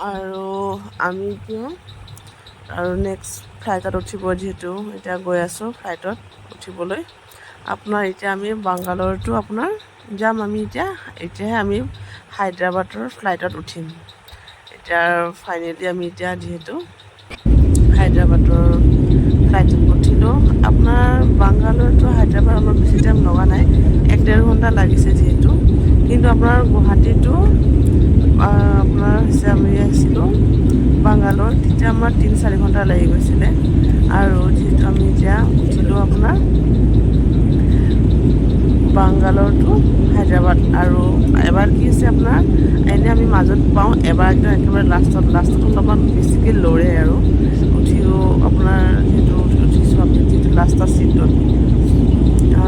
আৰু আমি এতিয়া আৰু নেক্সট ফ্লাইটত উঠিব, যিহেতু এতিয়া গৈ আছোঁ ফ্লাইটত উঠিবলৈ। আপোনাৰ এতিয়া আমি বাংগালোৰটো আপোনাৰ যাম। আমি এতিয়াহে আমি হায়দৰাবাদৰ ফ্লাইটত উঠিম। এতিয়া ফাইনেলি আমি এতিয়া যিহেতু হায়দৰাবাদৰ ফ্লাইটত উঠিলোঁ। আপোনাৰ বাংগালোৰটো হায়দৰাবাদ অলপ বেছি টাইম লগা নাই, 1-1.5 ঘণ্টা লাগিছে যিহেতু। কিন্তু আপোনাৰ গুৱাহাটীটো আপোনাৰ হৈছে আমি আহিছিলোঁ বাংগালোৰ, তেতিয়া আমাৰ 3-4 ঘণ্টা লাগি গৈছিলে। আৰু যিহেতু আমি এতিয়া উঠিলোঁ আপোনাৰ বাংগালোৰ টু হায়দৰাবাদ। আৰু এবাৰ কি হৈছে আপোনাৰ, এনেই আমি মাজত পাওঁ, এবাৰ একদম একেবাৰে লাষ্টত অলপমান বেছিকৈ লৰে আৰু উঠিও আপোনাৰ যিহেতু উঠিছোঁ আমি যিহেতু লাষ্টৰ ছিটত।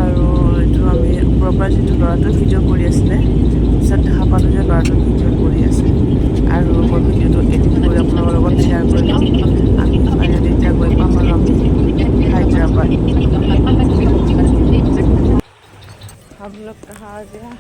আৰু এইটো আমি ওপৰৰ পৰা যিটো ল'ৰাটোৱে ভিডিঅ' কৰি আছিলে, পিছত দেখা পালোঁ যে ল'ৰাটোৱে ভিডিঅ' কৰি আছে। আৰু মই ভিডিঅ'টো এডিট কৰি আপোনালোকৰ লগত শ্বেয়াৰ কৰিলোঁ। আমি ফাইনেলি এতিয়া গৈ পাম আৰু আমি হায়দৰাবাদ। हम लोग कहाँ आ गया?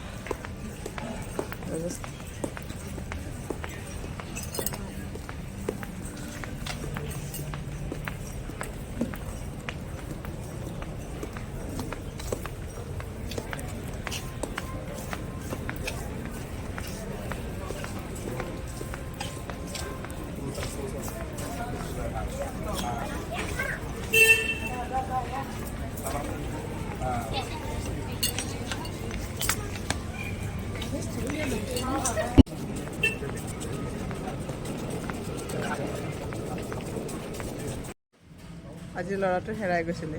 আজি ল'ৰাটো হেৰাই গৈছিলে,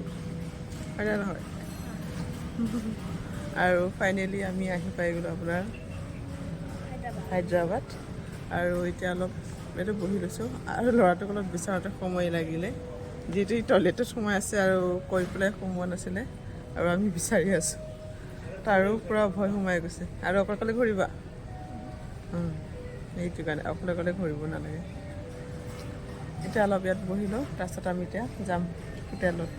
হয়নে নহয়? আৰু ফাইনেলি আমি আহি পাই গ'লোঁ আপোনাৰ হায়দৰাবাদ। আৰু এতিয়া অলপ এইটো বহি লৈছোঁ, আৰু ল'ৰাটোক অলপ বিচাৰোঁতে সময় লাগিলে, যিহেতু টয়লেটত সোমাই আছে আৰু কৈ পেলাই সোমোৱা নাছিলে, আৰু আমি বিচাৰি আছোঁ। তাৰো পূৰা ভয় সোমাই গৈছে। আৰু অকলে ঘূৰিবা? সেইটো কাৰণে অকলে ঘূৰিব নালাগে। এতিয়া অলপ ইয়াত বহি লওঁ, তাৰপিছত আমি এতিয়া যাম হোটেলত।